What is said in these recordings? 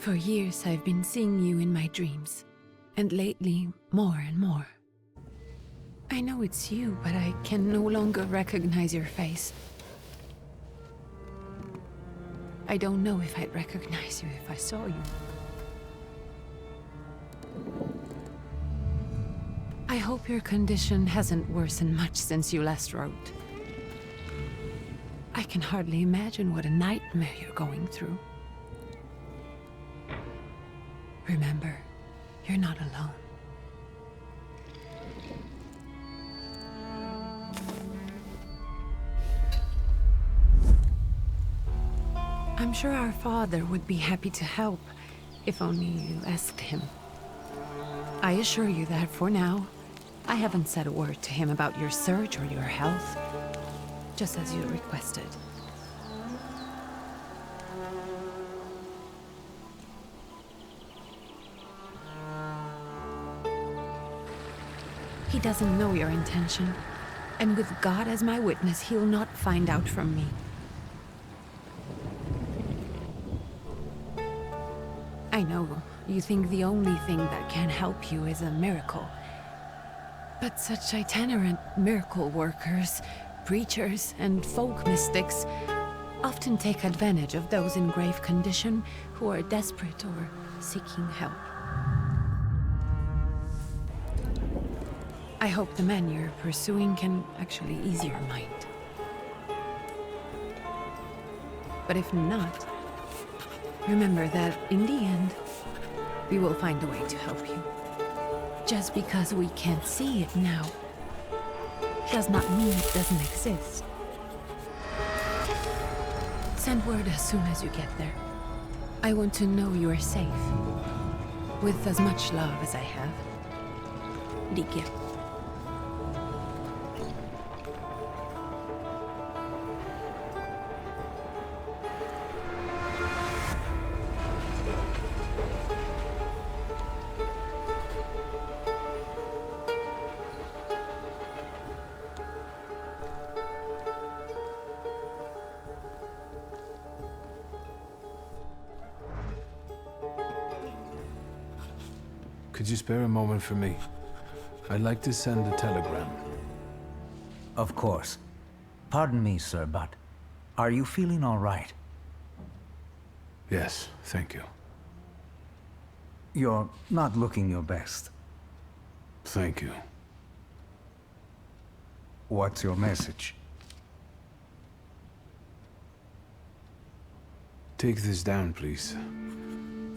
For years I've been seeing you in my dreams, and lately more and more. I know it's you, but I can no longer recognize your face. I don't know if I'd recognize you if I saw you. I hope your condition hasn't worsened much since you last wrote. I can hardly imagine what a nightmare you're going through. Remember, you're not alone. I'm sure our father would be happy to help, if only you asked him. I assure you that for now, I haven't said a word to him about your search or your health, just as you requested. He doesn't know your intention, and with God as my witness, he'll not find out from me. I know, you think the only thing that can help you is a miracle. But such itinerant miracle workers, preachers, and folk mystics often take advantage of those in grave condition who are desperate or seeking help. I hope the man you're pursuing can actually ease your mind. But if not, remember that in the end, we will find a way to help you. Just because we can't see it now does not mean it doesn't exist. Send word as soon as you get there. I want to know you are safe. With as much love as I have. Ligge. Could you spare a moment for me? I'd like to send a telegram. Of course. Pardon me, sir, but are you feeling all right? Yes, thank you. You're not looking your best. Thank you. What's your message? Take this down, please.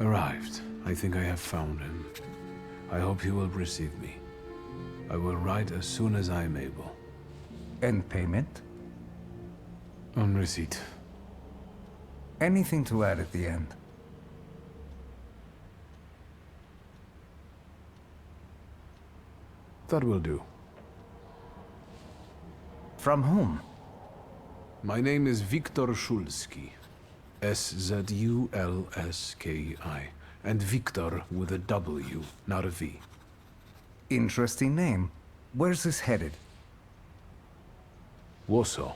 Arrived. I think I have found him. I hope you will receive me. I will write as soon as I am able. And payment? On receipt. Anything to add at the end? That will do. From whom? My name is Viktor Szulski. S-Z-U-L-S-K-I. And Victor with a W, not a V. Interesting name. Where's this headed? Warsaw.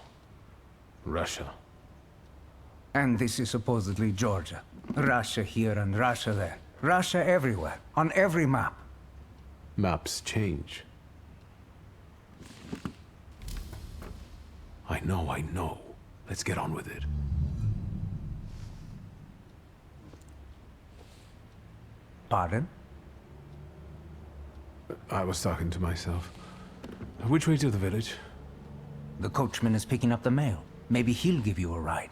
Russia. And this is supposedly Georgia. Russia here and Russia there. Russia everywhere, on every map. Maps change. I know. Let's get on with it. Pardon? I was talking to myself. Which way to the village? The coachman is picking up the mail. Maybe he'll give you a ride.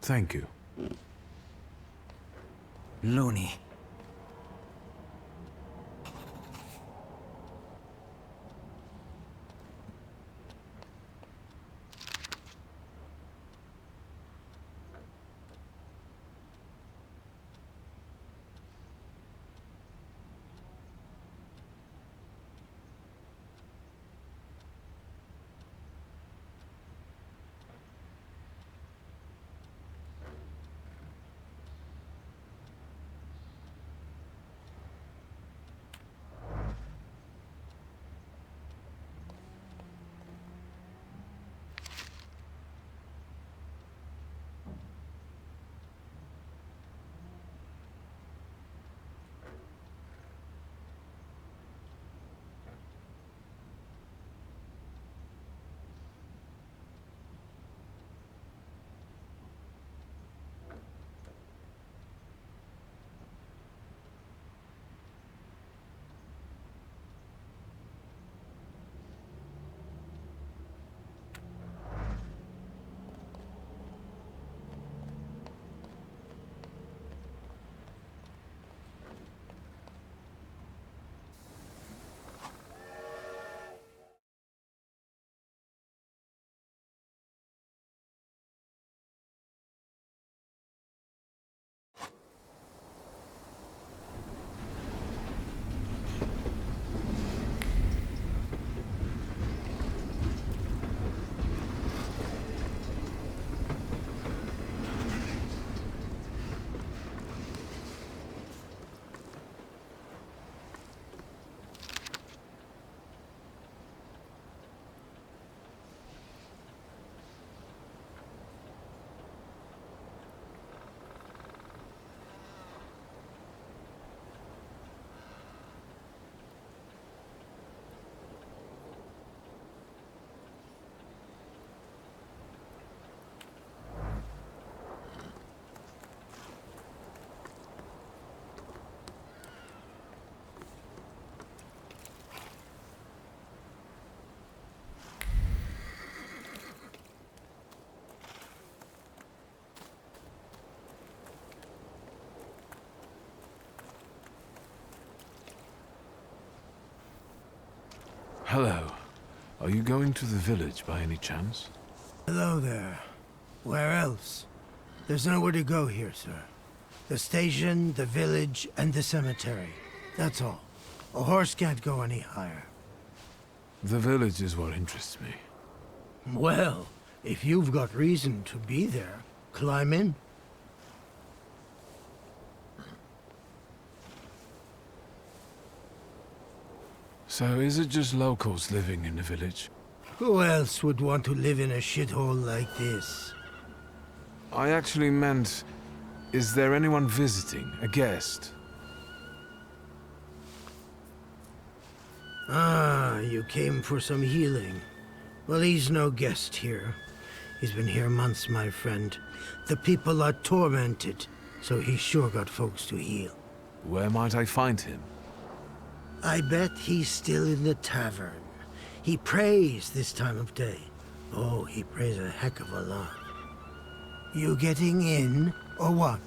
Thank you. Loony. Hello. Are you going to the village by any chance? Hello there. Where else? There's nowhere to go here, sir. The station, the village, and the cemetery. That's all. A horse can't go any higher. The village is what interests me. Well, if you've got reason to be there, climb in. So is it just locals living in the village? Who else would want to live in a shithole like this? I actually meant, is there anyone visiting, a guest? Ah, you came for some healing. Well, he's no guest here. He's been here months, my friend. The people are tormented, so he's sure got folks to heal. Where might I find him? I bet he's still in the tavern. He prays this time of day. Oh, he prays a heck of a lot. You getting in, or what?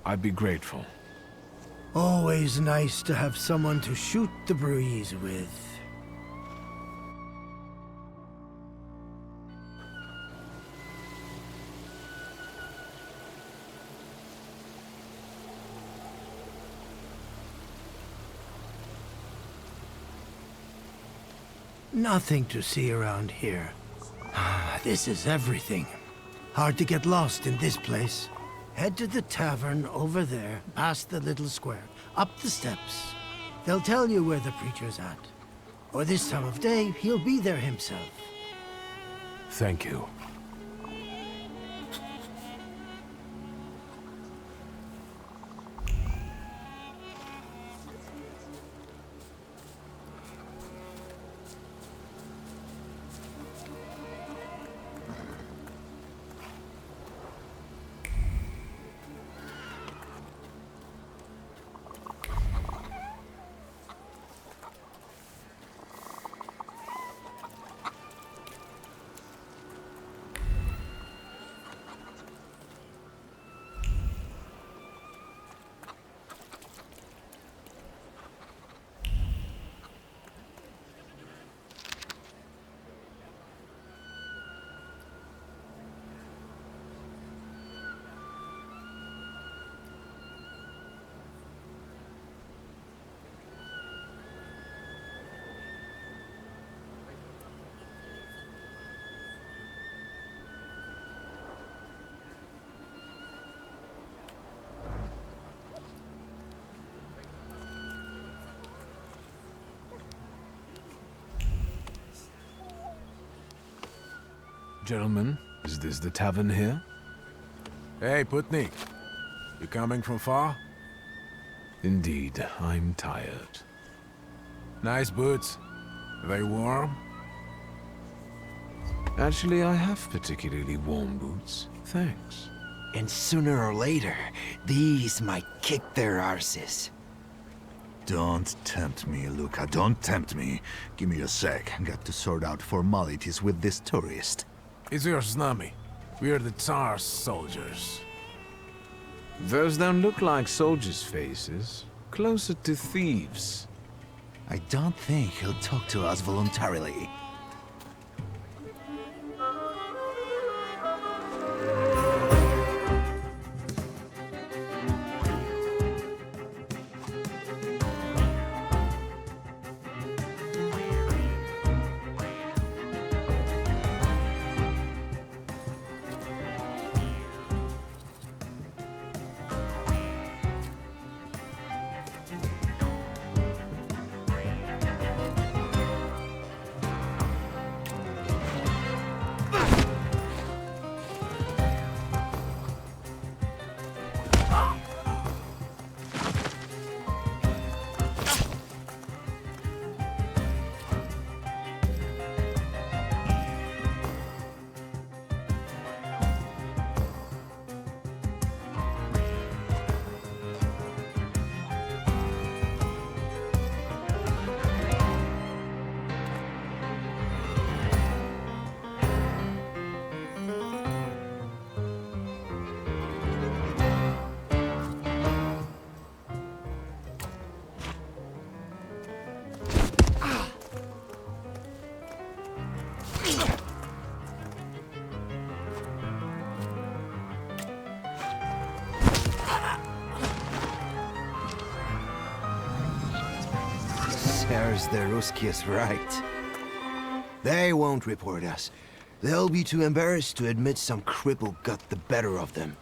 I'd be grateful. Always nice to have someone to shoot the breeze with. Nothing to see around here. This is everything. Hard to get lost in this place. Head to the tavern over there, past the little square, up the steps. They'll tell you where the preacher's at. Or this time of day, he'll be there himself. Thank you. Gentlemen, is this the tavern here? Hey, Putnik. You coming from far? Indeed, I'm tired. Nice boots. Are they warm? Actually, I have particularly warm boots. Thanks. And sooner or later, these might kick their arses. Don't tempt me, Luca. Don't tempt me. Give me a sec. Got to sort out formalities with this tourist. It's your snummy. We're the Tsar's soldiers. Those don't look like soldiers' faces. Closer to thieves. I don't think he'll talk to us voluntarily. serves the Ruskies right. They won't report us. They'll be too embarrassed to admit some cripple got the better of them.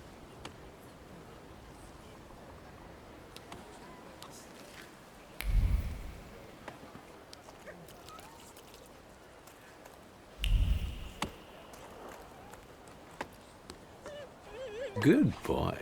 Good boy.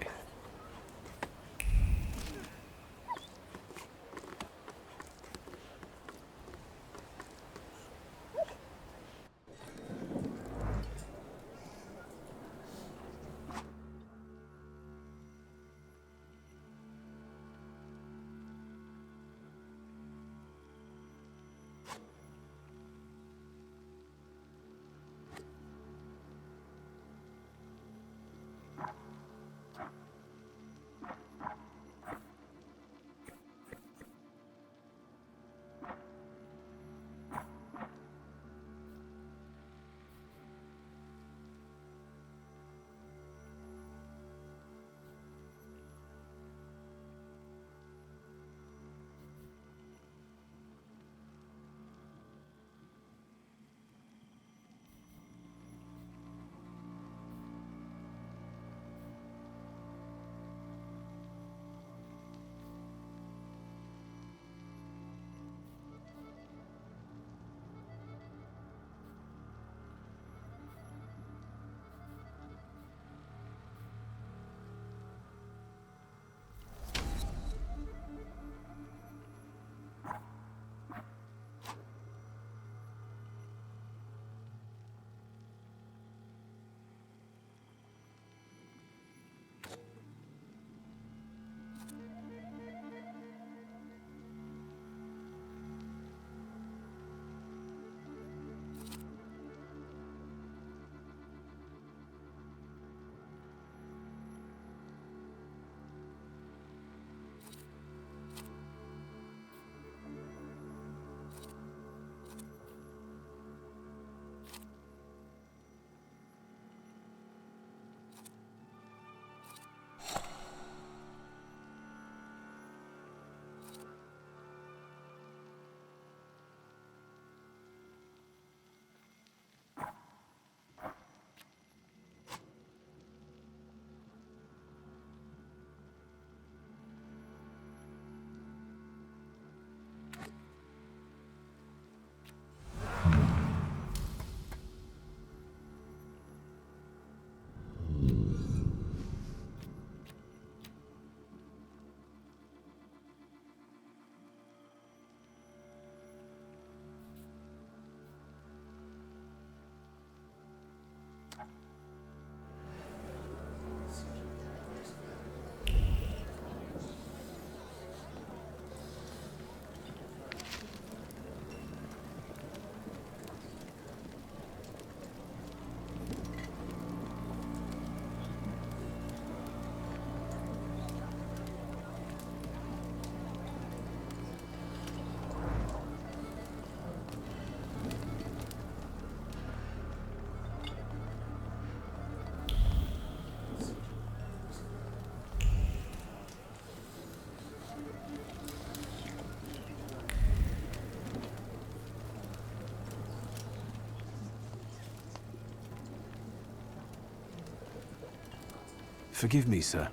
Forgive me, sir.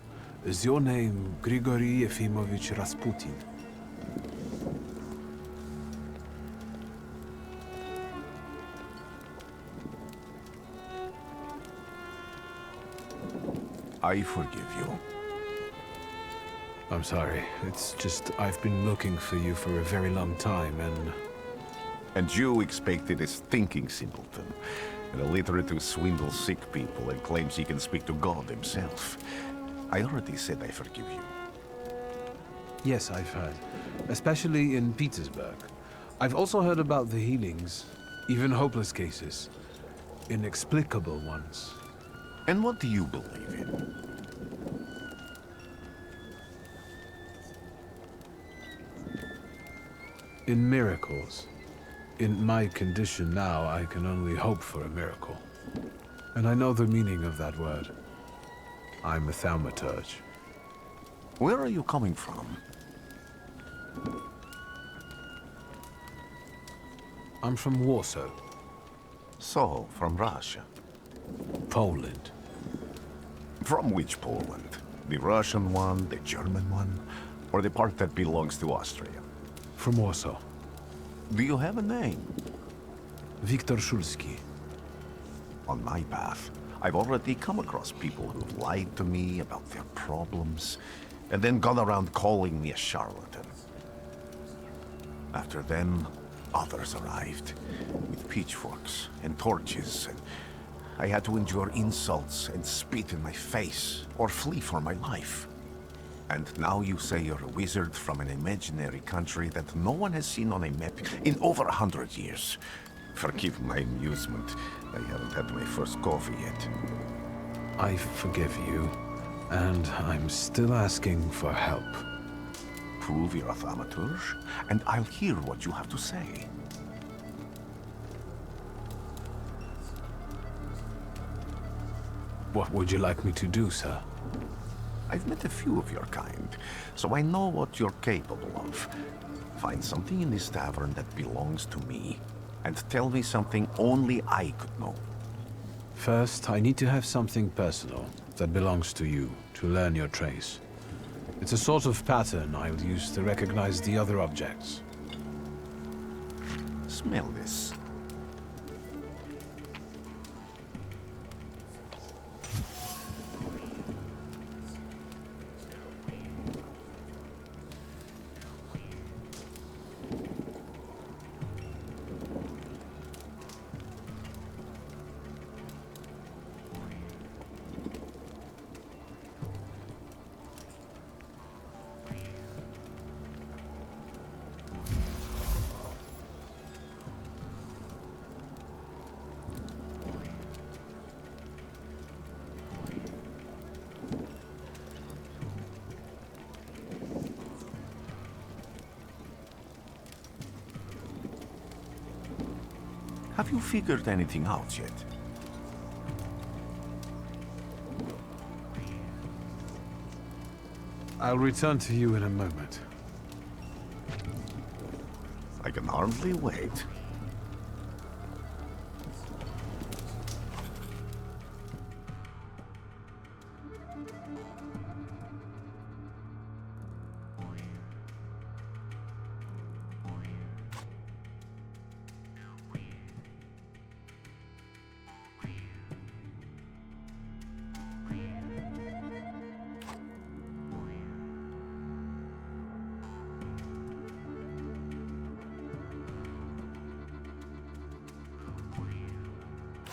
Is your name Grigory Yefimovich Rasputin? I forgive you. I'm sorry. It's just I've been looking for you for a very long time, and... And you expected a thinking simpleton, an illiterate who swindles sick people and claims he can speak to God himself. I already said I forgive you. Yes, I've heard. Especially in Petersburg. I've also heard about the healings, even hopeless cases. Inexplicable ones. And what do you believe in? In miracles. In my condition now, I can only hope for a miracle. And I know the meaning of that word. I'm a Thaumaturge. Where are you coming from? I'm from Warsaw, So, from Russia. Poland. From which Poland? The Russian one, the German one, or the part that belongs to Austria? From Warsaw. Do you have a name? Viktor Szulski. On my path, I've already come across people who've lied to me about their problems, and then gone around calling me a charlatan. After them, others arrived, with pitchforks and torches, and I had to endure insults and spit in my face, or flee for my life. And now you say you're a wizard from an imaginary country that no one has seen on a map in over 100 years. Forgive my amusement. I haven't had my first coffee yet. I forgive you, and I'm still asking for help. Prove you're a Thaumaturge, and I'll hear what you have to say. What would you like me to do, sir? I've met a few of your kind, so I know what you're capable of. Find something in this tavern that belongs to me, and tell me something only I could know. First, I need to have something personal that belongs to you to learn your trace. It's a sort of pattern I'll use to recognize the other objects. Smell this. Have you figured anything out yet? I'll return to you in a moment. I can hardly wait.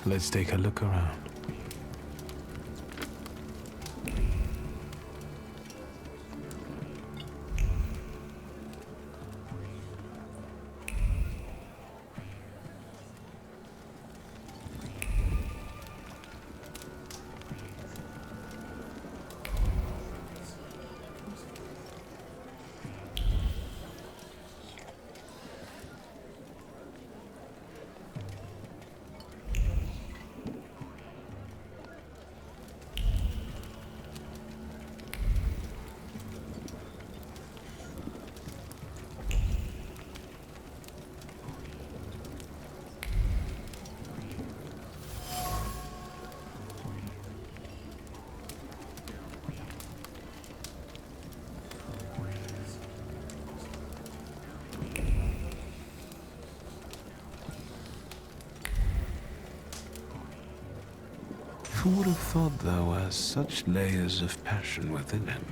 Let's take a look around. Who would have thought there were such layers of passion within him?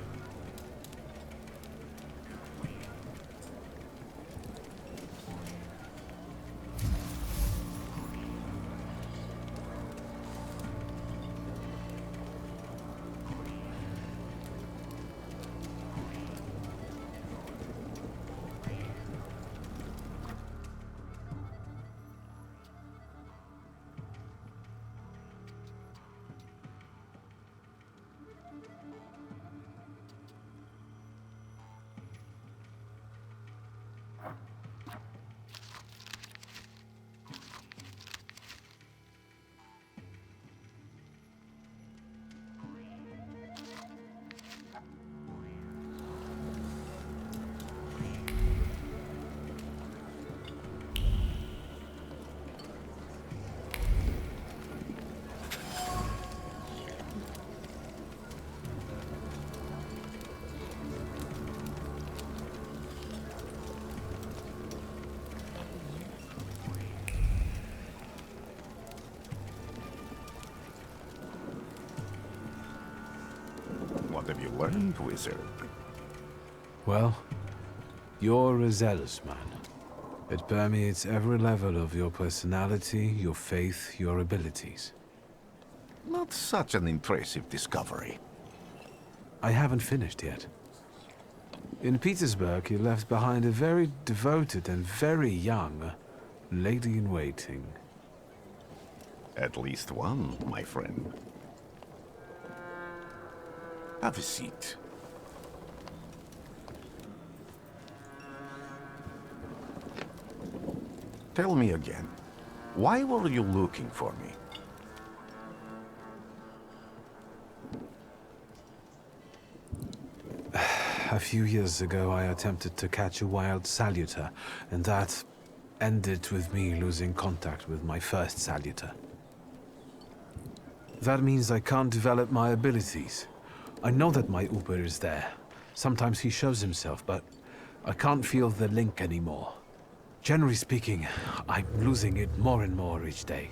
What have you learned, wizard? Well, you're a zealous man. It permeates every level of your personality, your faith, your abilities. Not such an impressive discovery. I haven't finished yet. In Petersburg, you left behind a very devoted and very young lady-in-waiting. At least one, my friend. Have a seat. Tell me again, why were you looking for me? A few years ago, I attempted to catch a wild salutor, and that ended with me losing contact with my first salutor. That means I can't develop my abilities. I know that my Uber is there. Sometimes he shows himself, but I can't feel the link anymore. Generally speaking, I'm losing it more and more each day.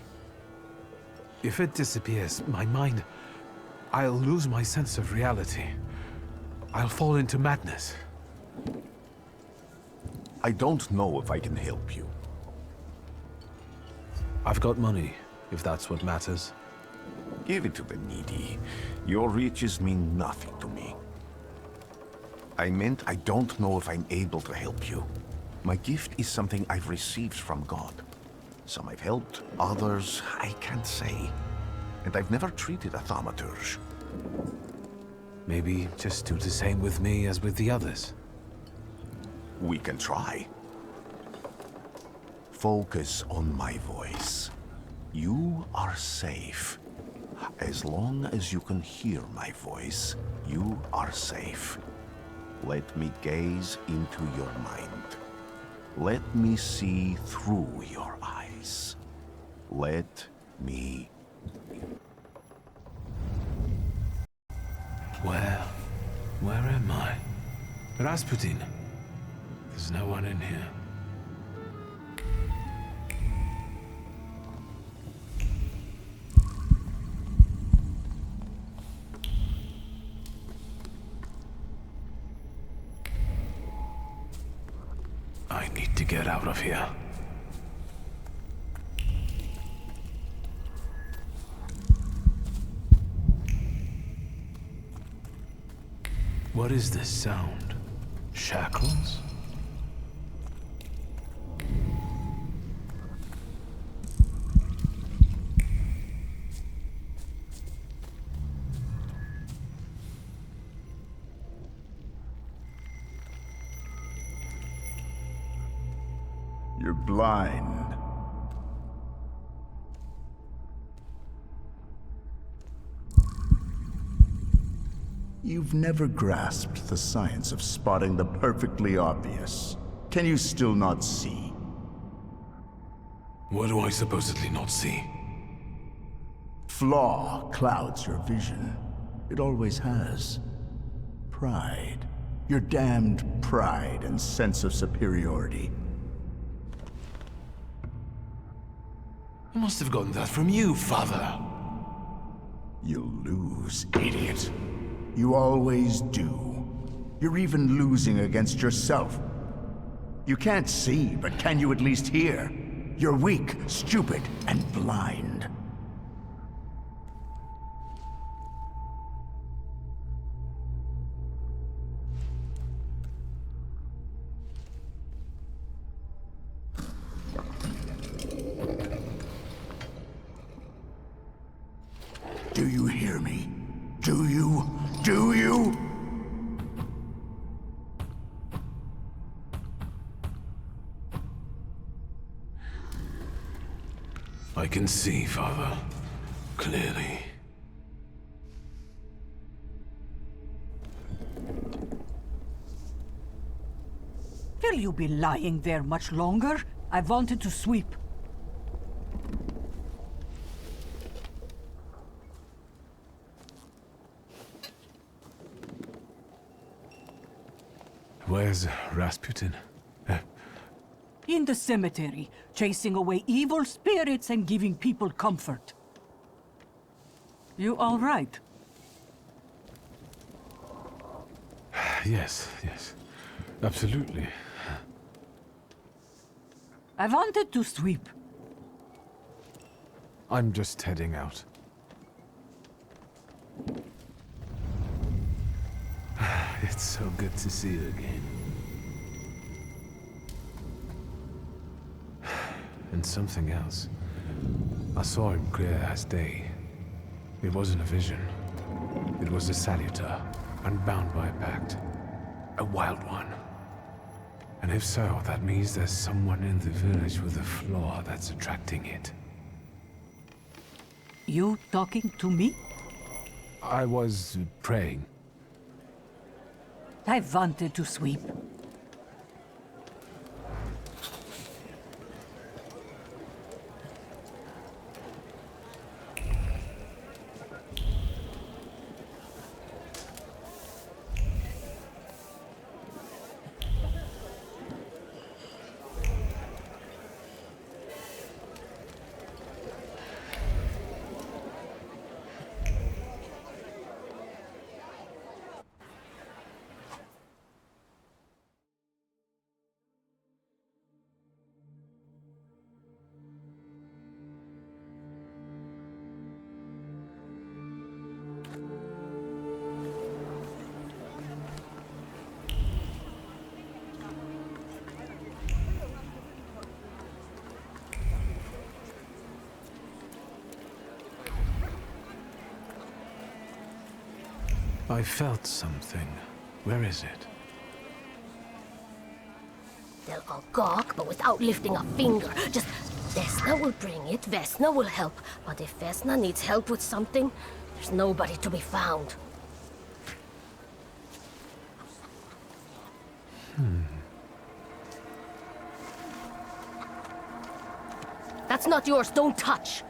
If it disappears, my mind... I'll lose my sense of reality. I'll fall into madness. I don't know if I can help you. I've got money, if that's what matters. Give it to the needy. Your riches mean nothing to me. I meant I don't know if I'm able to help you. My gift is something I've received from God. Some I've helped, others I can't say. And I've never treated a Thaumaturge. Maybe just do the same with me as with the others. We can try. Focus on my voice. You are safe. As long as you can hear my voice, you are safe. Let me gaze into your mind. Let me see through your eyes. Let me... Where am I? Rasputin. There's no one in here. I need to get out of here. What is this sound? Shackles? You're blind. You've never grasped the science of spotting the perfectly obvious. Can you still not see? What do I supposedly not see? Flaw clouds your vision. It always has. Pride. Your damned pride and sense of superiority. I must have gotten that from you, Father. You'll lose, idiot. You always do. You're even losing against yourself. You can't see, but can you at least hear? You're weak, stupid, and blind. Do you hear me? Do you? Do you? I can see, Father. Clearly. Will you be lying there much longer? I wanted to sweep. Where's Rasputin? In the cemetery, chasing away evil spirits and giving people comfort. You all right? Yes, yes. Absolutely. I wanted to sweep. I'm just heading out. It's so good to see you again. And something else. I saw him clear as day. It wasn't a vision. It was a salutor, unbound by a pact. A wild one. And if so, that means there's someone in the village with a flaw that's attracting it. You talking to me? I was praying. I wanted to sweep. I felt something. Where is it? They'll all gawk, but without lifting a finger. Just, Vesna will bring it, Vesna will help. But if Vesna needs help with something, there's nobody to be found. That's not yours, don't touch!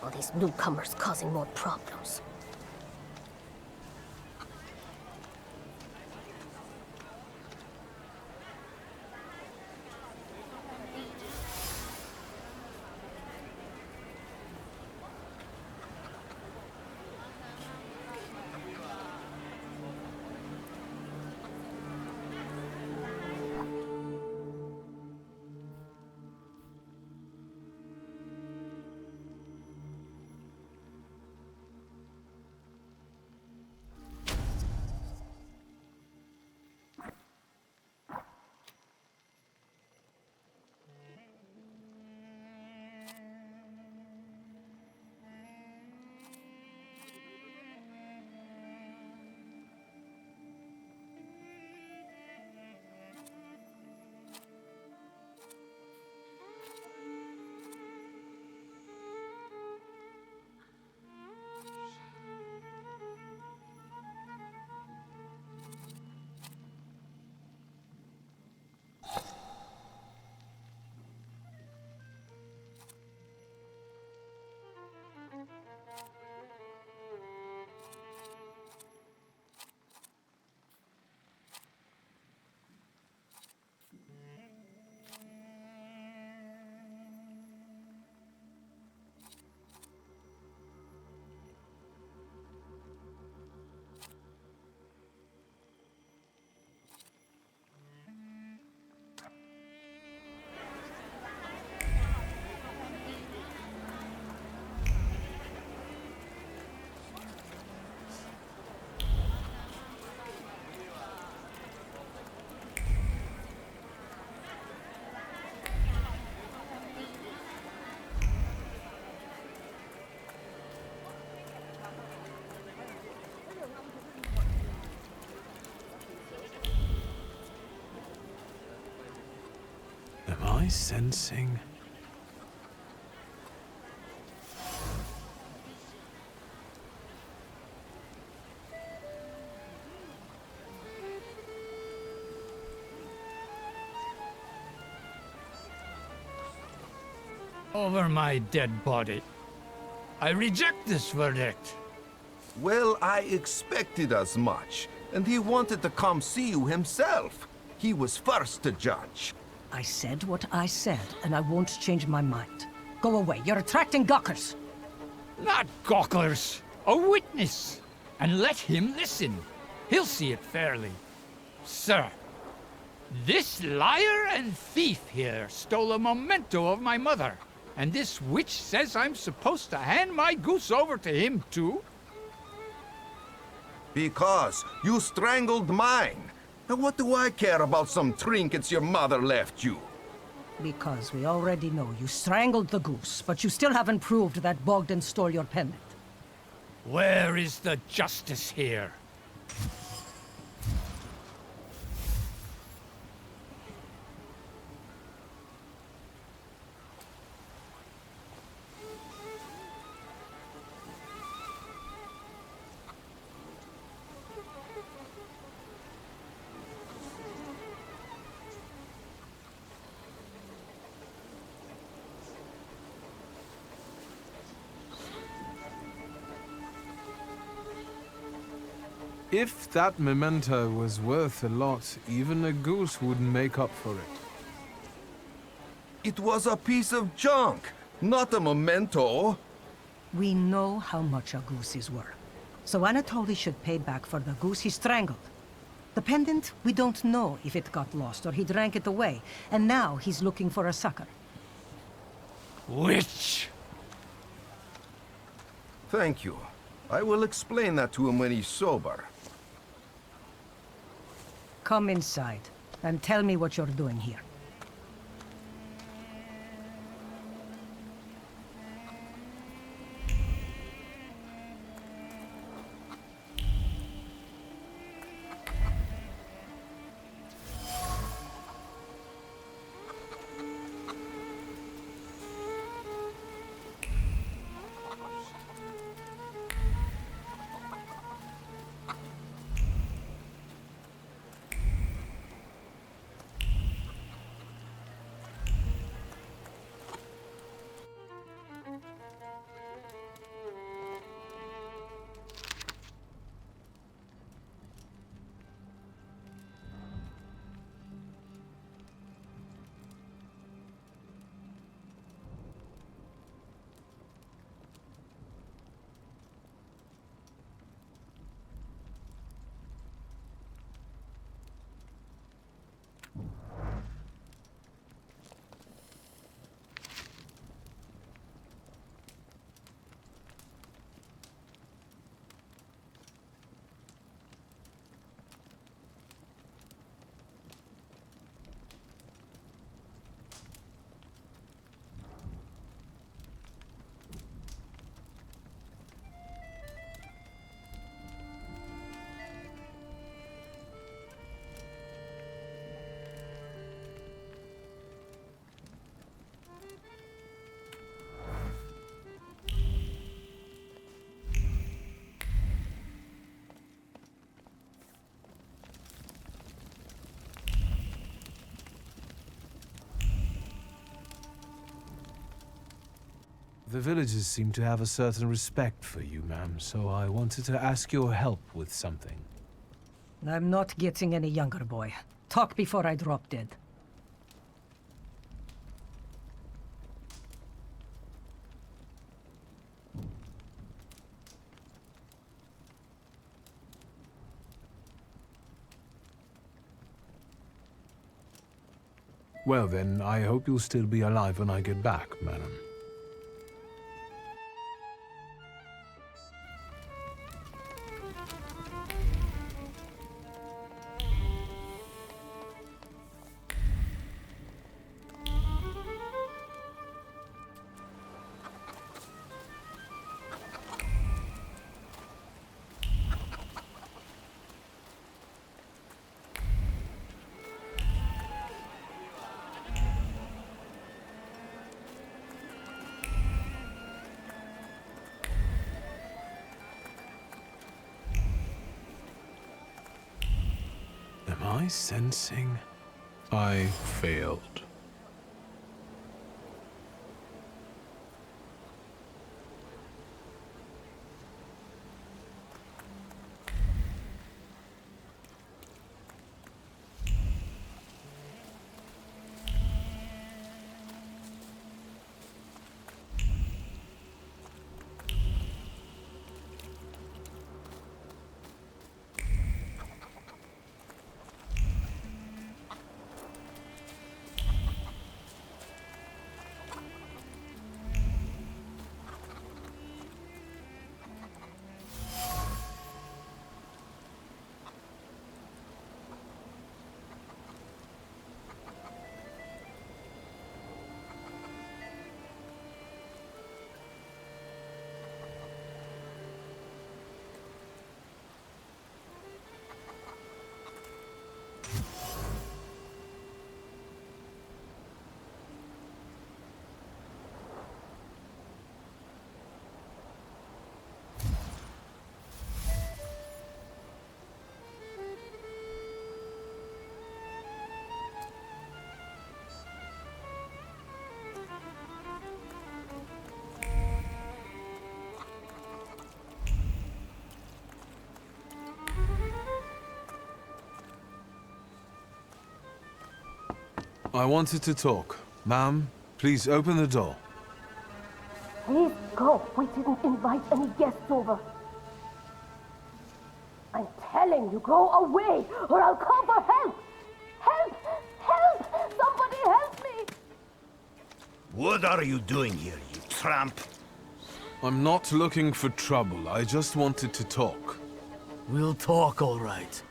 All these newcomers causing more problems. Am I sensing? Over my dead body. I reject this verdict. Well, I expected as much, and he wanted to come see you himself. He was first to judge. I said what I said, and I won't change my mind. Go away, you're attracting gawkers! Not gawkers, a witness. And let him listen. He'll see it fairly. Sir, this liar and thief here stole a memento of my mother. And this witch says I'm supposed to hand my goose over to him too? Because you strangled mine. Now what do I care about some trinkets your mother left you? Because we already know you strangled the goose, but you still haven't proved that Bogdan stole your pendant. Where is the justice here? If that memento was worth a lot, even a goose would make up for it. It was a piece of junk, not a memento. We know how much a goose is worth. So Anatoly should pay back for the goose he strangled. The pendant, we don't know if it got lost or he drank it away, and now he's looking for a sucker. Witch! Thank you. I will explain that to him when he's sober. Come inside, and tell me what you're doing here. The villagers seem to have a certain respect for you, ma'am, so I wanted to ask your help with something. I'm not getting any younger, boy. Talk before I drop dead. Well then, I hope you'll still be alive when I get back, madam. Am I sensing? I failed. I wanted to talk. Ma'am, please open the door. Please go. We didn't invite any guests over. I'm telling you, go away, or I'll call for help! Help! Help! Somebody help me! What are you doing here, you tramp? I'm not looking for trouble. I just wanted to talk. We'll talk, all right.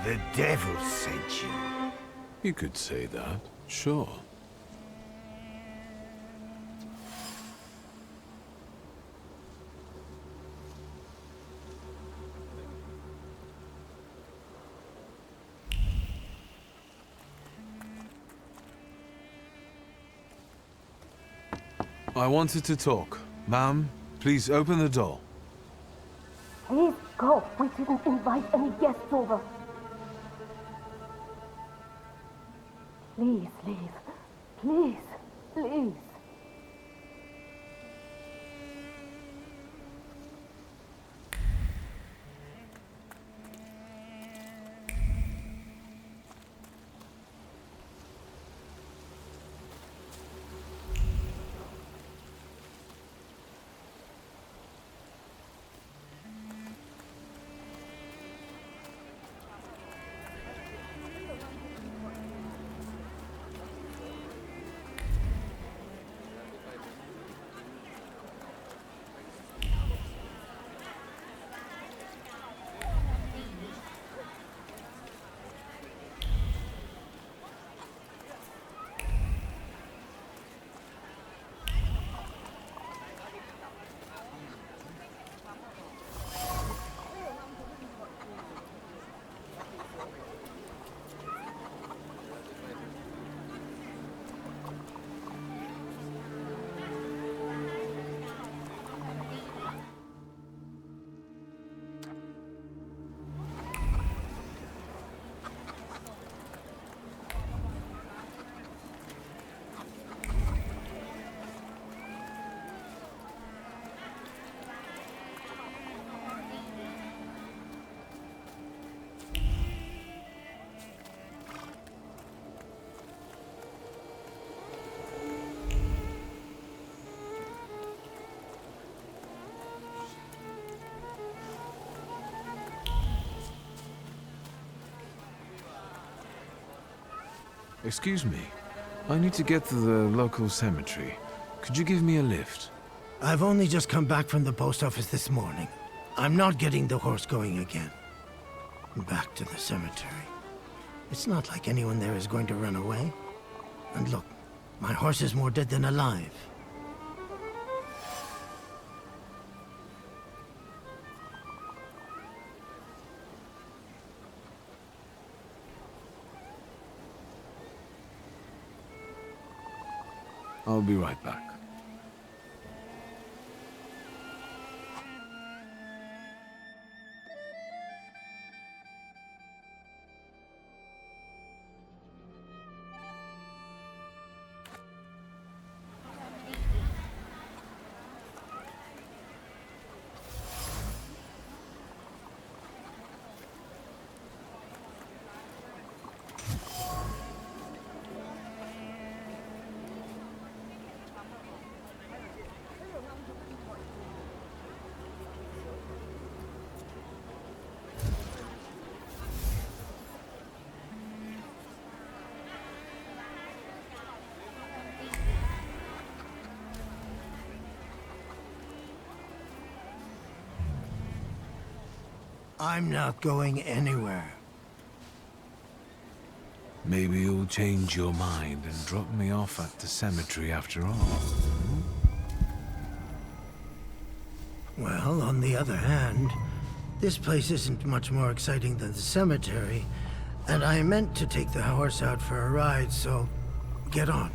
The devil sent you. You could say that, sure. I wanted to talk. Ma'am, please open the door. Please go. We didn't invite any guests over. Please leave. Please, please. Excuse me. I need to get to the local cemetery. Could you give me a lift? I've only just come back from the post office this morning. I'm not getting the horse going again. Back to the cemetery. It's not like anyone there is going to run away. And look, my horse is more dead than alive. I'll be right back. I'm not going anywhere. Maybe you'll change your mind and drop me off at the cemetery after all. Well, on the other hand, this place isn't much more exciting than the cemetery, and I meant to take the horse out for a ride, so get on.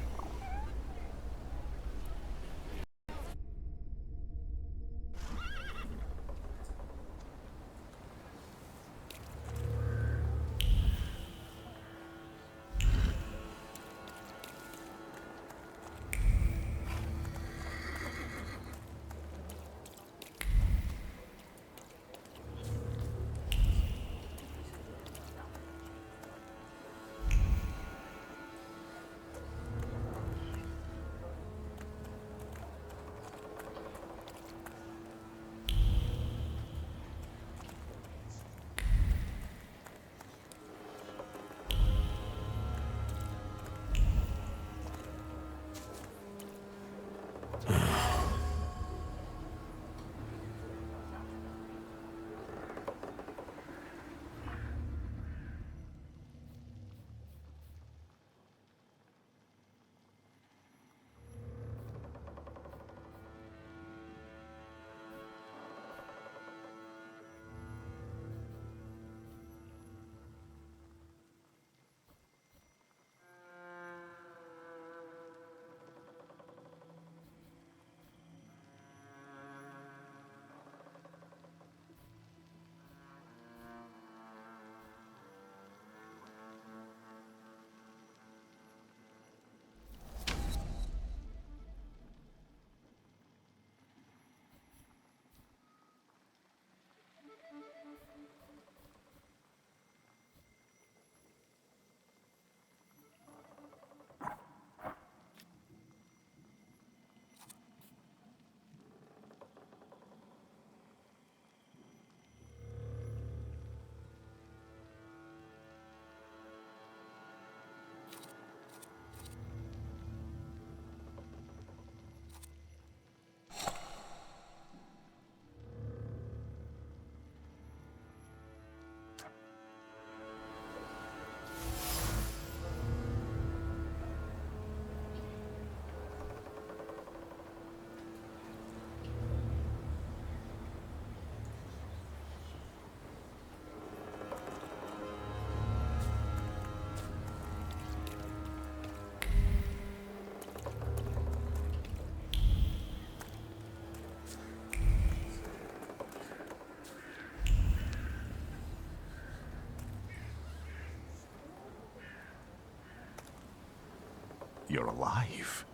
You're alive.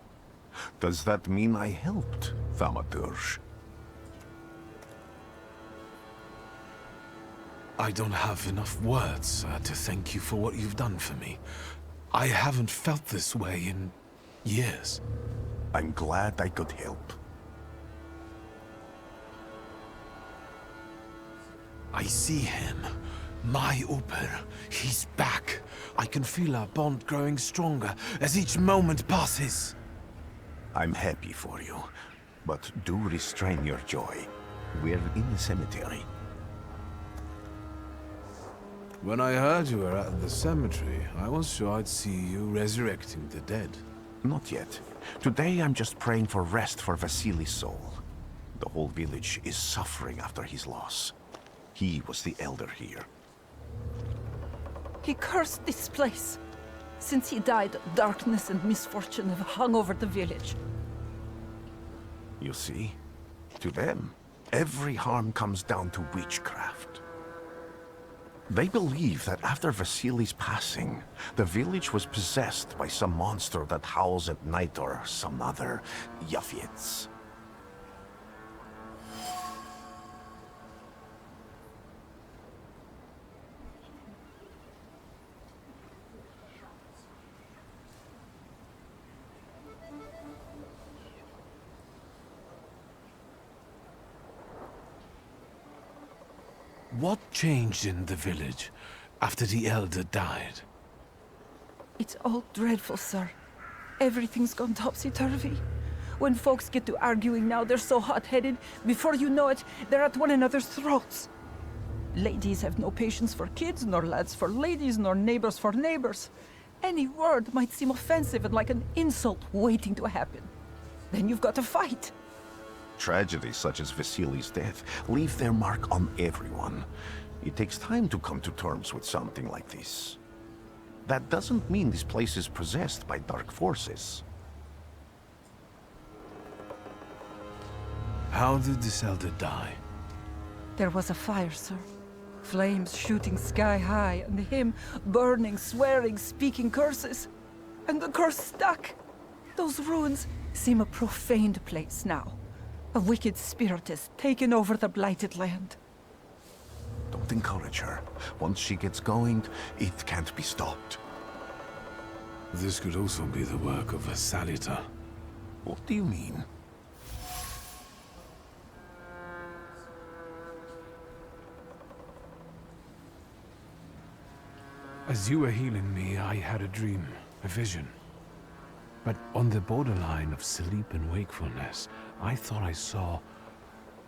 Does that mean I helped, Thaumaturge? I don't have enough words to thank you for what you've done for me. I haven't felt this way in years. I'm glad I could help. I see him. My Uber. He's back. I can feel our bond growing stronger as each moment passes. I'm happy for you, but do restrain your joy. We're in the cemetery. When I heard you were at the cemetery, I was sure I'd see you resurrecting the dead. Not yet. Today I'm just praying for rest for Vasily's soul. The whole village is suffering after his loss. He was the elder here. He cursed this place. Since he died, darkness and misfortune have hung over the village. You see? To them, every harm comes down to witchcraft. They believe that after Vasily's passing, the village was possessed by some monster that howls at night or some other Yafits. What changed in the village after the elder died? It's all dreadful, sir. Everything's gone topsy-turvy. When folks get to arguing now, they're so hot-headed. Before you know it, they're at one another's throats. Ladies have no patience for kids, nor lads for ladies, nor neighbors for neighbors. Any word might seem offensive and like an insult waiting to happen. Then you've got to fight. Tragedies such as Vasily's death leave their mark on everyone. It takes time to come to terms with something like this. That doesn't mean this place is possessed by dark forces. How did this elder die? There was a fire, sir. Flames shooting sky high, and him burning, swearing, speaking curses. And the curse stuck. Those ruins seem a profaned place now. A wicked spirit has taken over the blighted land. Don't encourage her. Once she gets going, it can't be stopped. This could also be the work of a salutor. What do you mean? As you were healing me, I had a dream, a vision. But on the borderline of sleep and wakefulness, I thought I saw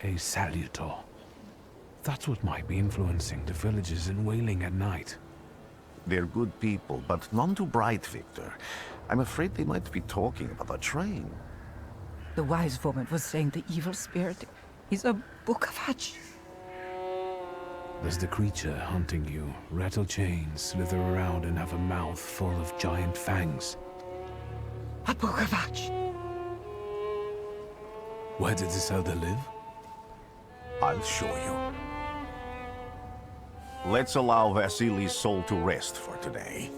a salutor. That's what might be influencing the villagers in wailing at night. They're good people, but none too bright, Victor. I'm afraid they might be talking about a train. The wise woman was saying the evil spirit is a book of hatch. Does the creature hunting you rattle chains, slither around, and have a mouth full of giant fangs? A book of hatch. Where did this elder live? I'll show you. Let's allow Vasily's soul to rest for today.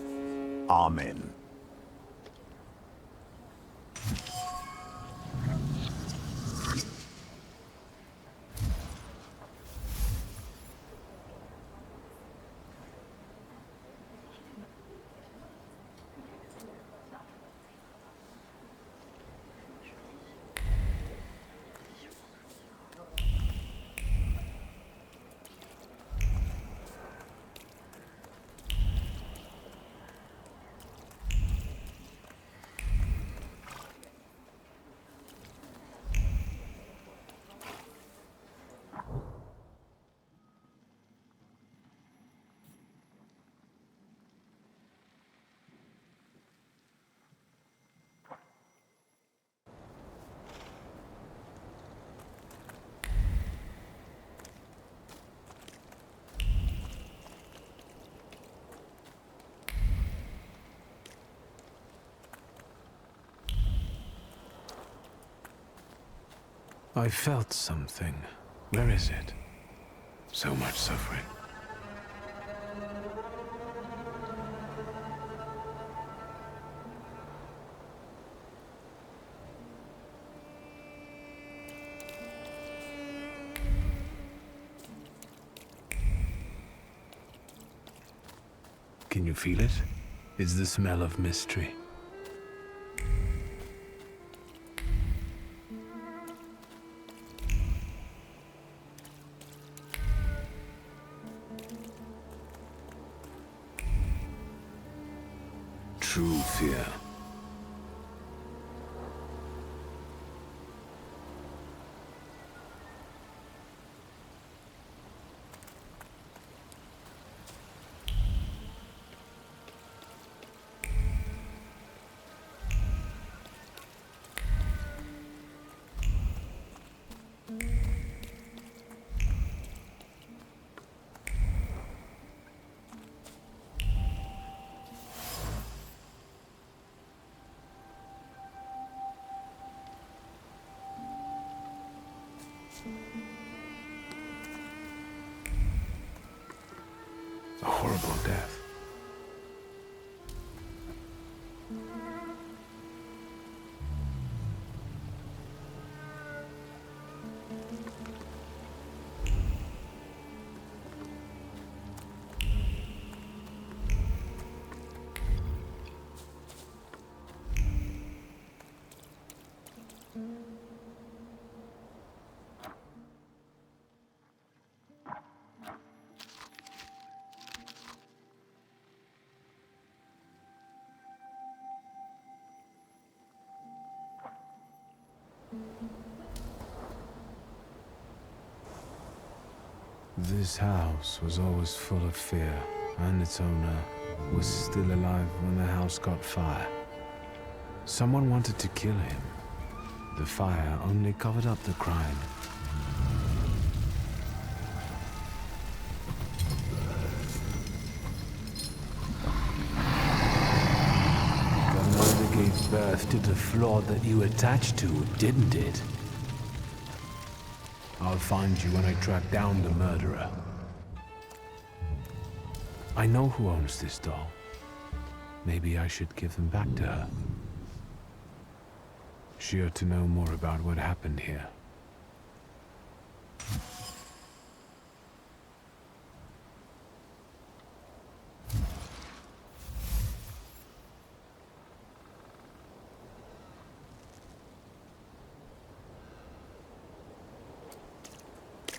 Amen. I felt something. Where is it? So much suffering. Can you feel it? It's the smell of mystery. True fear. A horrible death. This house was always full of fear, and its owner was still alive when the house caught fire. Someone wanted to kill him. The fire only covered up the crime. The murder gave birth to the flaw that you attached to, didn't it? I'll find you when I track down the murderer. I know who owns this doll. Maybe I should give them back to her. She ought to know more about what happened here.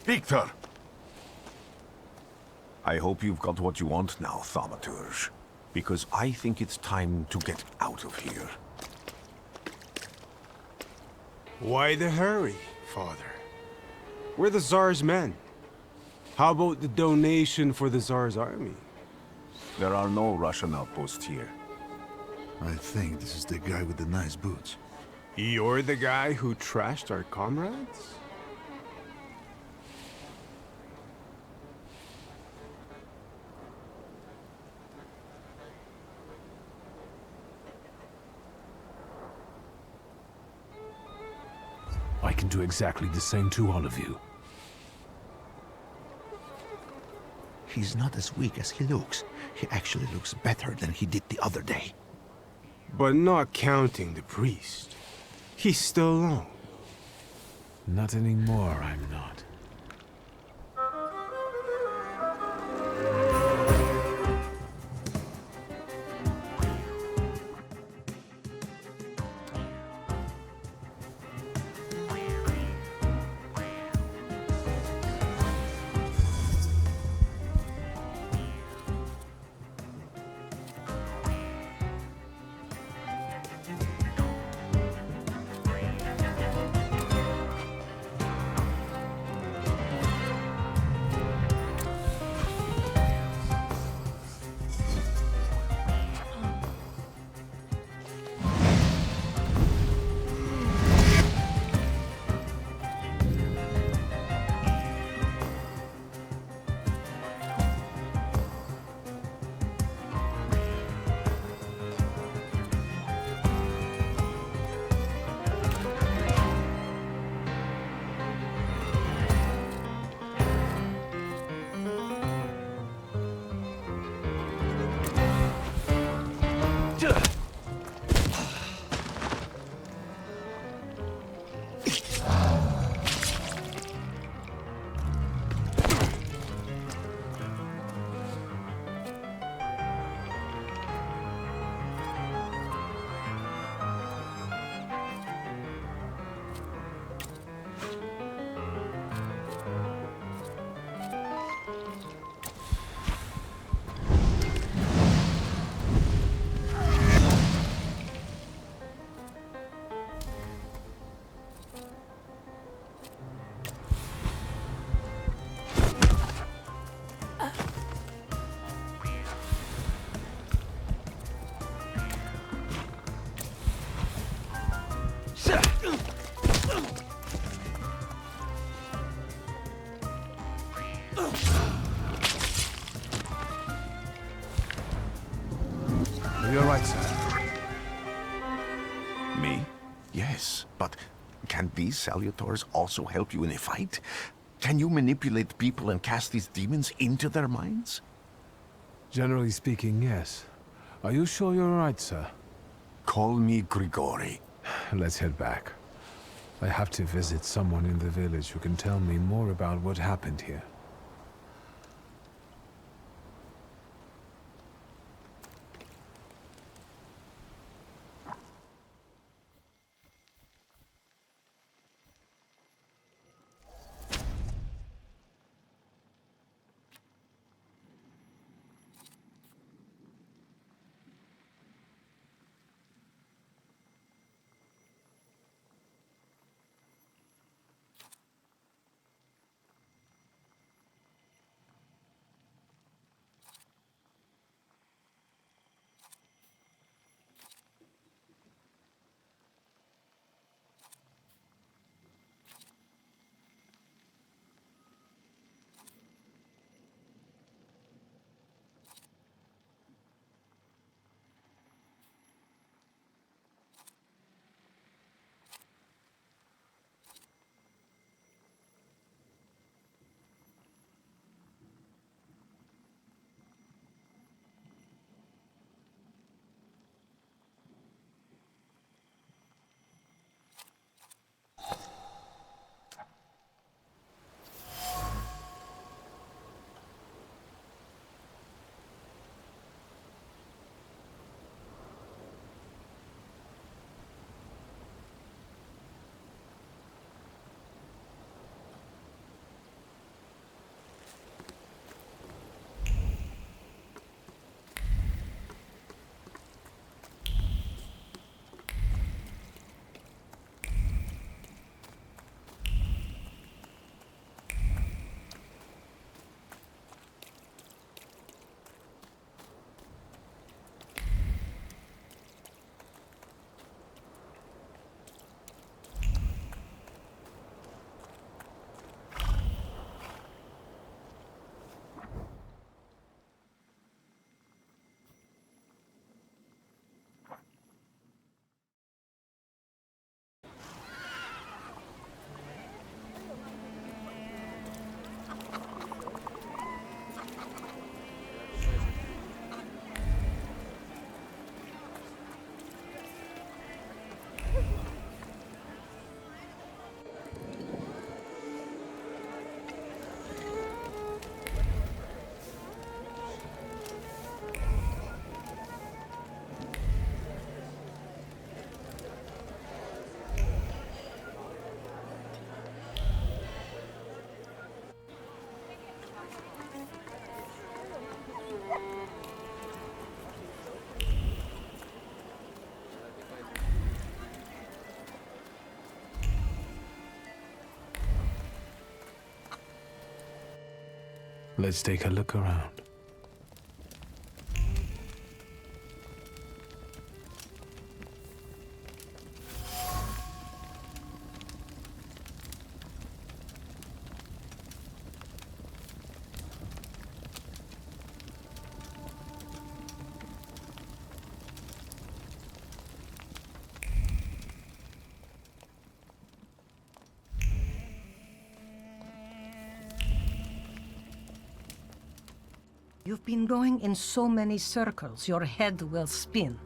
Victor! I hope you've got what you want now, Thaumaturge. Because I think it's time to get out of here. Why the hurry, Father? We're the Tsar's men. How about the donation for the Tsar's army? There are no Russian outposts here. I think this is the guy with the nice boots. You're the guy who trashed our comrades? I can do exactly the same to all of you. He's not as weak as he looks. He actually looks better than he did the other day. But not counting the priest. He's still alone. Not anymore, I'm not. You're right, sir. Me? Yes, but can these salutors also help you in a fight? Can you manipulate people and cast these demons into their minds? Generally speaking, yes. Are you sure you're right, sir? Call me Grigori. Let's head back. I have to visit someone in the village who can tell me more about what happened here. Let's take a look around. You've been going in so many circles, your head will spin.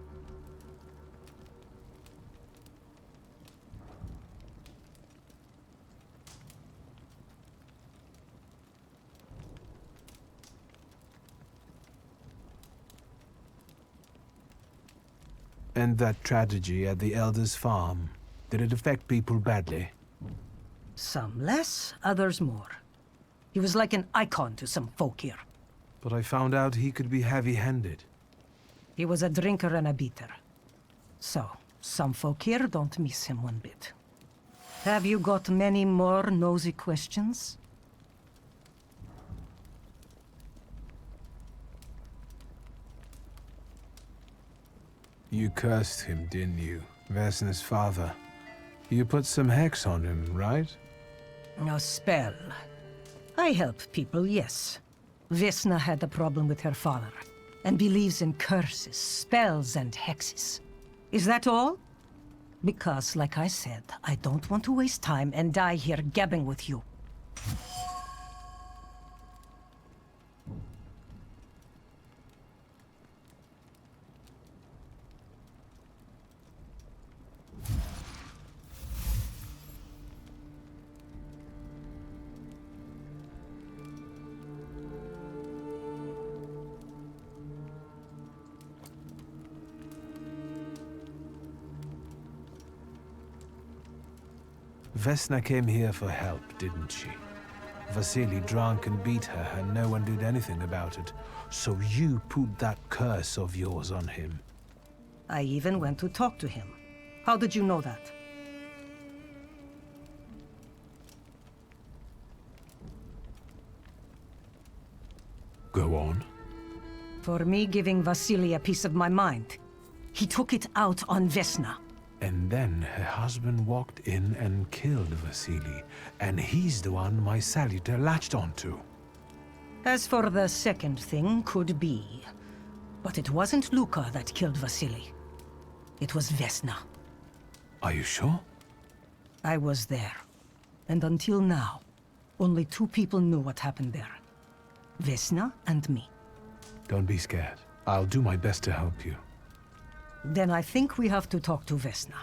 And that tragedy at the Elder's farm, did it affect people badly? Some less, others more. He was like an icon to some folk here. But I found out he could be heavy-handed. He was a drinker and a beater. So, some folk here don't miss him one bit. Have you got many more nosy questions? You cursed him, didn't you? Vesna's father. You put some hex on him, right? A spell. I help people, yes. Vesna had a problem with her father, and believes in curses, spells, and hexes. Is that all? Because, like I said, I don't want to waste time and die here gabbing with you. Vesna came here for help, didn't she? Vasily drank and beat her, and no one did anything about it. So you put that curse of yours on him. I even went to talk to him. How did you know that? Go on. For me giving Vasily a piece of my mind. He took it out on Vesna. And then her husband walked in and killed Vasily, and he's the one my salutor latched onto. As for the second thing, could be. But it wasn't Luka that killed Vasily. It was Vesna. Are you sure? I was there. And until now, only 2 people knew what happened there. Vesna and me. Don't be scared. I'll do my best to help you. Then I think we have to talk to Vesna.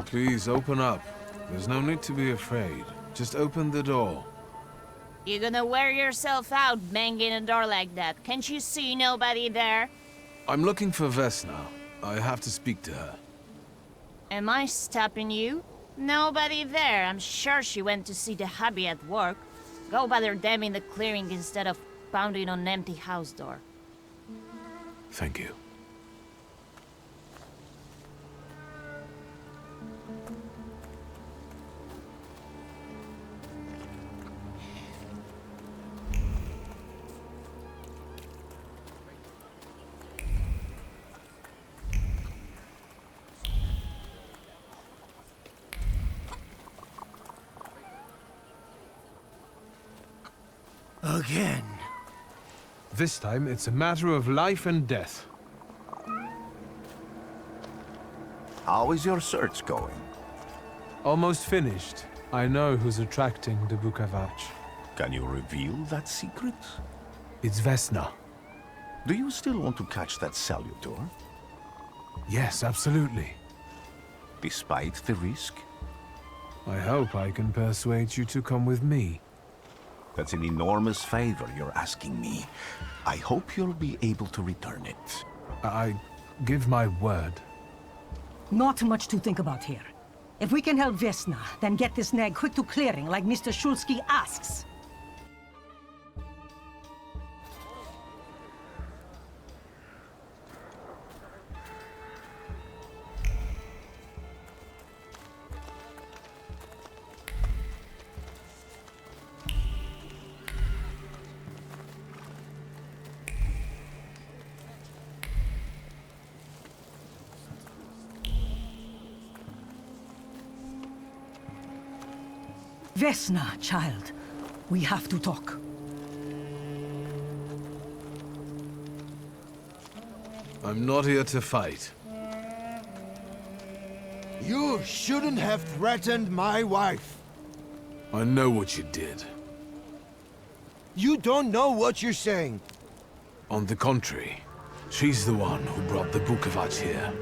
Please, open up. There's no need to be afraid. Just open the door. You're gonna wear yourself out banging a door like that. Can't you see nobody there? I'm looking for Vesna. I have to speak to her. Am I stopping you? Nobody there. I'm sure she went to see the hubby at work. Go bother them in the clearing instead of pounding on an empty house door. Thank you. Again. This time, it's a matter of life and death. How is your search going? Almost finished. I know who's attracting the Bukavach. Can you reveal that secret? It's Vesna. Do you still want to catch that salutor? Yes, absolutely. Despite the risk? I hope I can persuade you to come with me. That's an enormous favor you're asking me. I hope you'll be able to return it. I give my word. Not much to think about here. If we can help Vesna, then get this nag quick to clearing like Mr. Szulski asks. Vesna, child. We have to talk. I'm not here to fight. You shouldn't have threatened my wife. I know what you did. You don't know what you're saying. On the contrary, she's the one who brought the Bukavach here.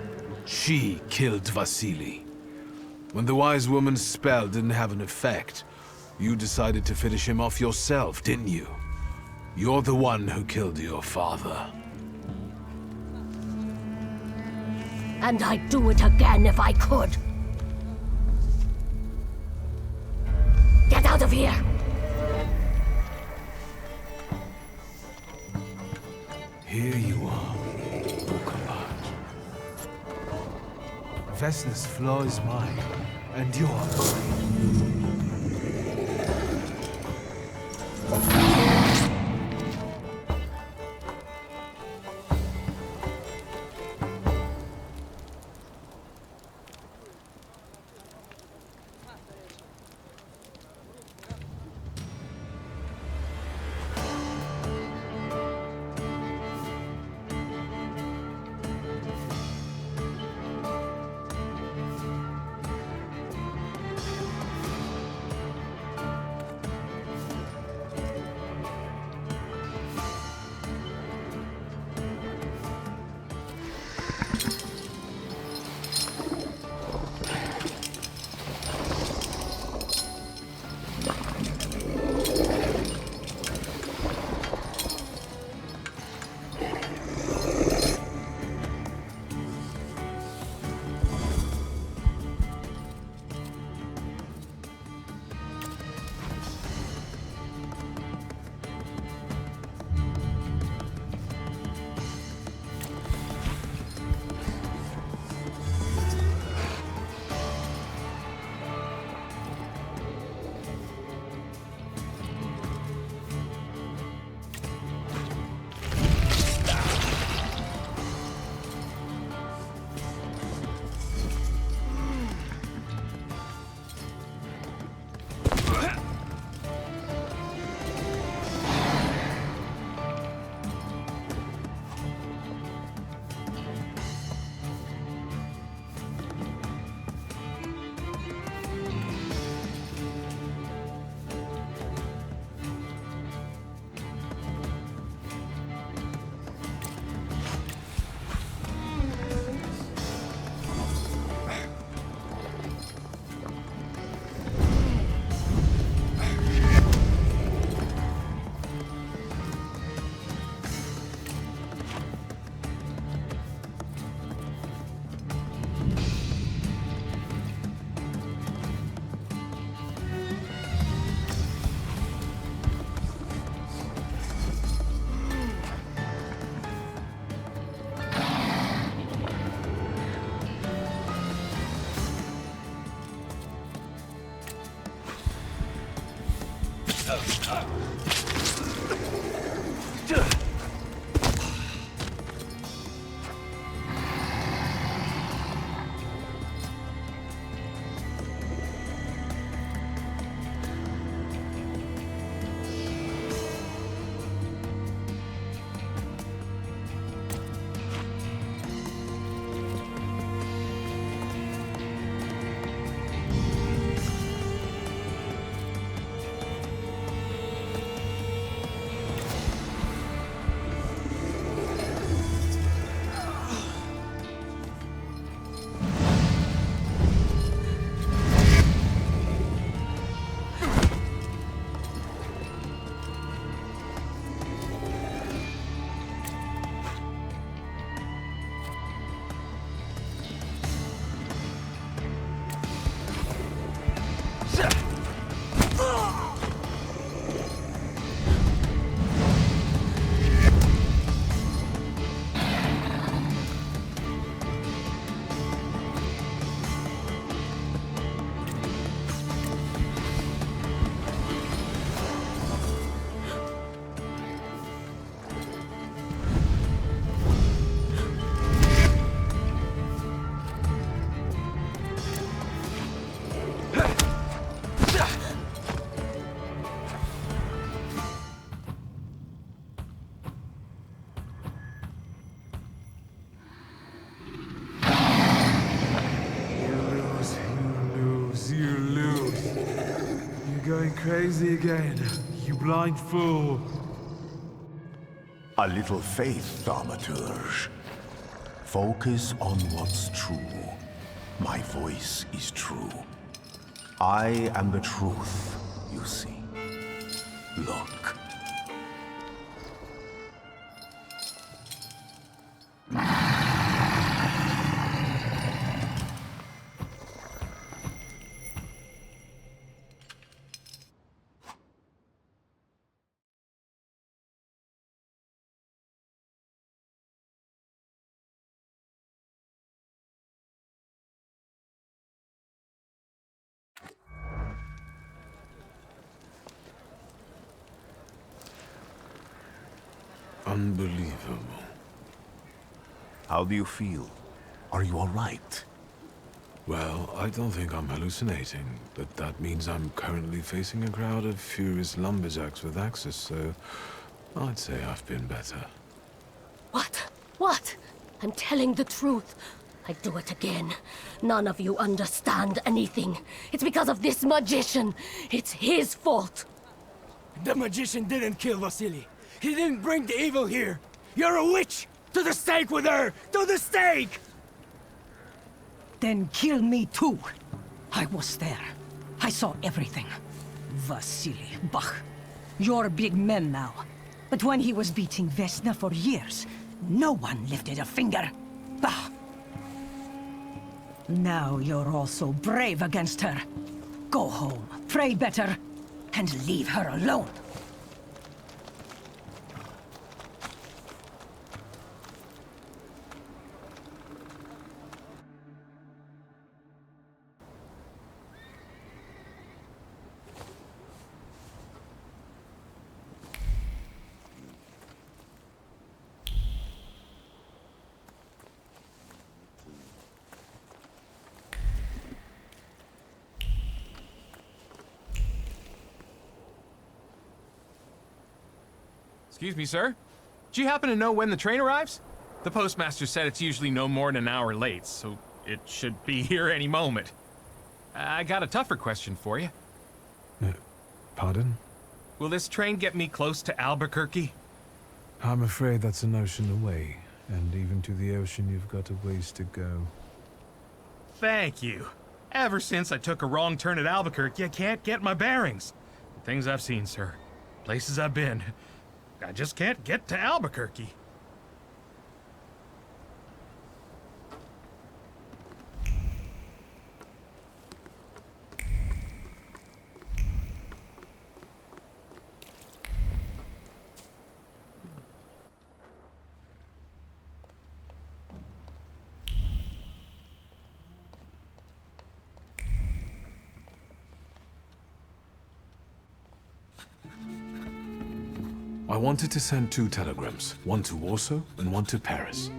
She killed Vasily. When the wise woman's spell didn't have an effect, you decided to finish him off yourself, didn't you? You're the one who killed your father. And I'd do it again if I could. Get out of here! Here you are, Bukavach. Vesna's flaw is mine, and you're mine. Crazy again, you blind fool. A little faith, Thaumaturge. Focus on what's true. My voice is true. I am the truth, you see. Look. Unbelievable. How do you feel? Are you all right? Well, I don't think I'm hallucinating, but that means I'm currently facing a crowd of furious lumberjacks with axes, so I'd say I've been better. What? What? I'm telling the truth. I do it again. None of you understand anything. It's because of this magician. It's his fault. The magician didn't kill Vasily. He didn't bring the evil here. You're a witch! To the stake with her! To the stake! Then kill me too. I was there. I saw everything. Vasily, bah. You're big men now. But when he was beating Vesna for years, no one lifted a finger. Bah. Now you're all so brave against her. Go home, pray better, and leave her alone. Excuse me, sir? Do you happen to know when the train arrives? The postmaster said it's usually no more than an hour late, so it should be here any moment. I got a tougher question for you. Pardon? Will this train get me close to Albuquerque? I'm afraid that's an ocean away, and even to the ocean you've got a ways to go. Thank you. Ever since I took a wrong turn at Albuquerque, I can't get my bearings. The things I've seen, sir. Places I've been. I just can't get to Albuquerque. I wanted to send 2 telegrams, one to Warsaw and one to Paris.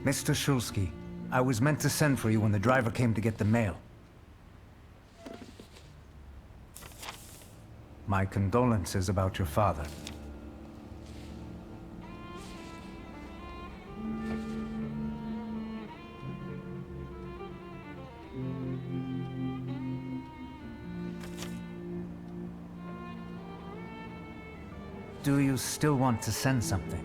Mr. Szulski, I was meant to send for you when the driver came to get the mail. My condolences about your father. Do you still want to send something?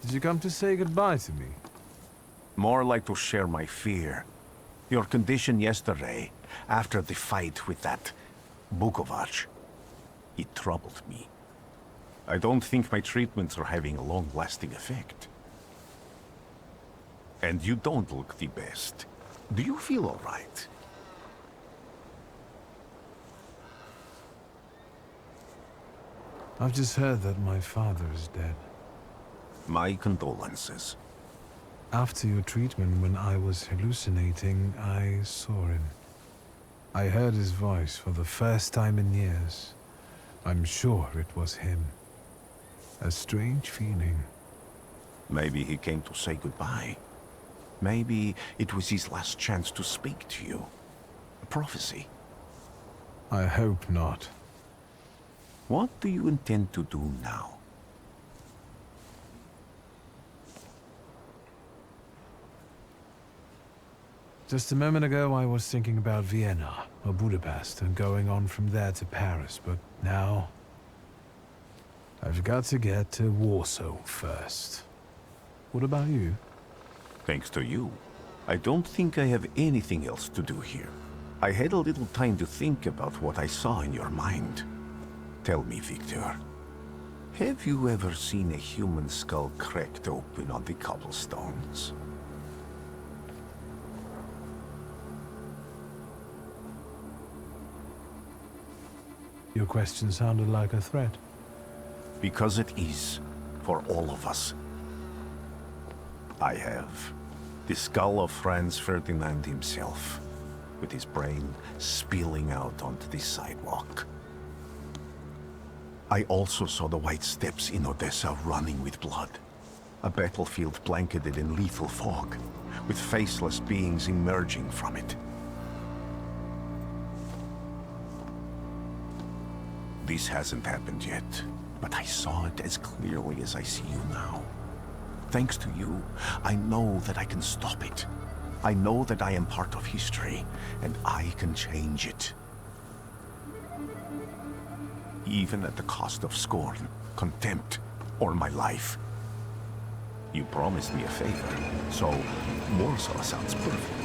Did you come to say goodbye to me? More like to share my fear. Your condition yesterday, after the fight with that Bukovac, it troubled me. I don't think my treatments are having a long-lasting effect. And you don't look the best. Do you feel all right? I've just heard that my father is dead. My condolences. After your treatment, when I was hallucinating, I saw him. I heard his voice for the first time in years. I'm sure it was him. A strange feeling. Maybe he came to say goodbye. Maybe it was his last chance to speak to you. A prophecy. I hope not. What do you intend to do now? Just a moment ago, I was thinking about Vienna or Budapest and going on from there to Paris, but now I've got to get to Warsaw first. What about you? Thanks to you, I don't think I have anything else to do here. I had a little time to think about what I saw in your mind. Tell me, Victor, have you ever seen a human skull cracked open on the cobblestones? Your question sounded like a threat. Because it is, for all of us. I have the skull of Franz Ferdinand himself, with his brain spilling out onto the sidewalk. I also saw the white steps in Odessa running with blood. A battlefield blanketed in lethal fog, with faceless beings emerging from it. This hasn't happened yet, but I saw it as clearly as I see you now. Thanks to you, I know that I can stop it. I know that I am part of history, and I can change it. Even at the cost of scorn, contempt, or my life. You promised me a favor, so Warsaw sounds perfect.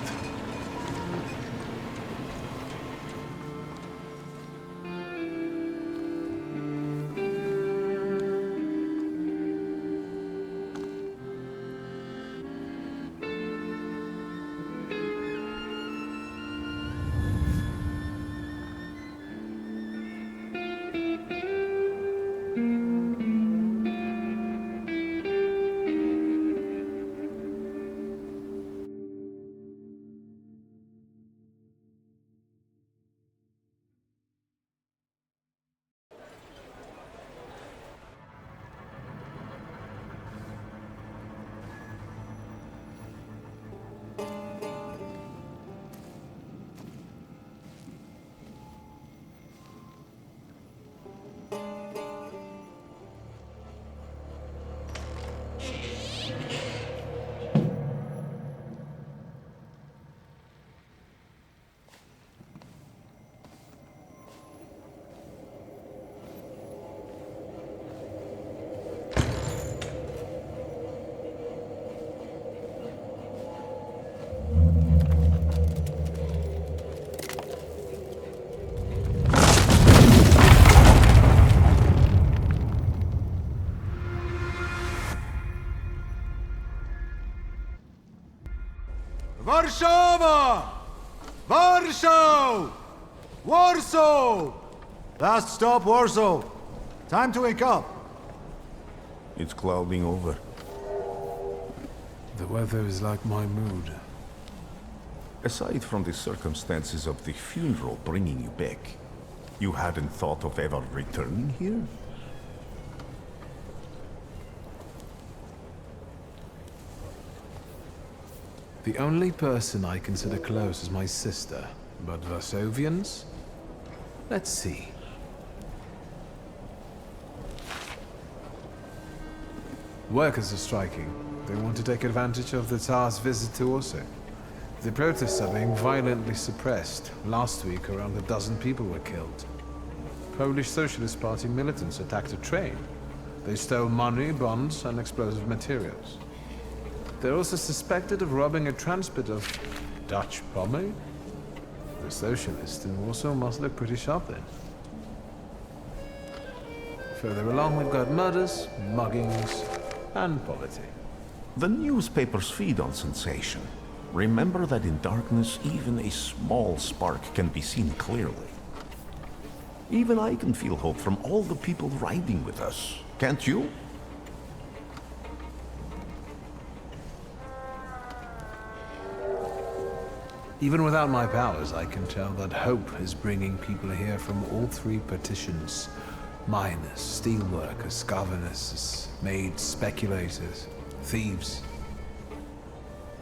Warszawa! Warsaw! Warsaw! Last stop, Warsaw. Time to wake up. It's clouding over. The weather is like my mood. Aside from the circumstances of the funeral bringing you back, you hadn't thought of ever returning here? The only person I consider close is my sister, but Varsovians? Let's see. Workers are striking. They want to take advantage of the Tsar's visit to Warsaw. The protests are being violently suppressed. Last week, around a dozen people were killed. Polish Socialist Party militants attacked a train. They stole money, bonds, and explosive materials. They're also suspected of robbing a transport of Dutch, probably. The socialists in Warsaw must look pretty sharp then. Further along, we've got murders, muggings, and poverty. The newspapers feed on sensation. Remember that in darkness, even a small spark can be seen clearly. Even I can feel hope from all the people riding with us. Can't you? Even without my powers, I can tell that hope is bringing people here from all three partitions. Miners, steelworkers, governesses, maids, speculators, thieves.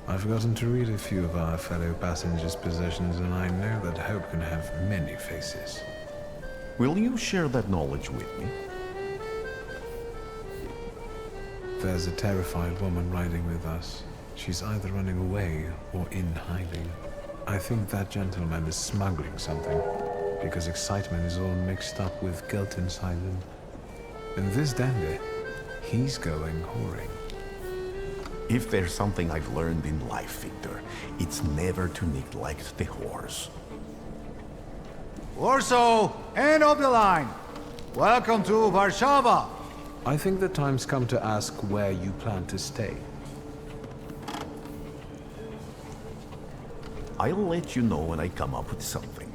I've forgotten to read a few of our fellow passengers' possessions, and I know that hope can have many faces. Will you share that knowledge with me? There's a terrified woman riding with us. She's either running away or in hiding. I think that gentleman is smuggling something, because excitement is all mixed up with guilt inside him. And this dandy, he's going whoring. If there's something I've learned in life, Victor, it's never to neglect the horse. Warsaw, end of the line. Welcome to Warszava. I think the time's come to ask where you plan to stay. I'll let you know when I come up with something.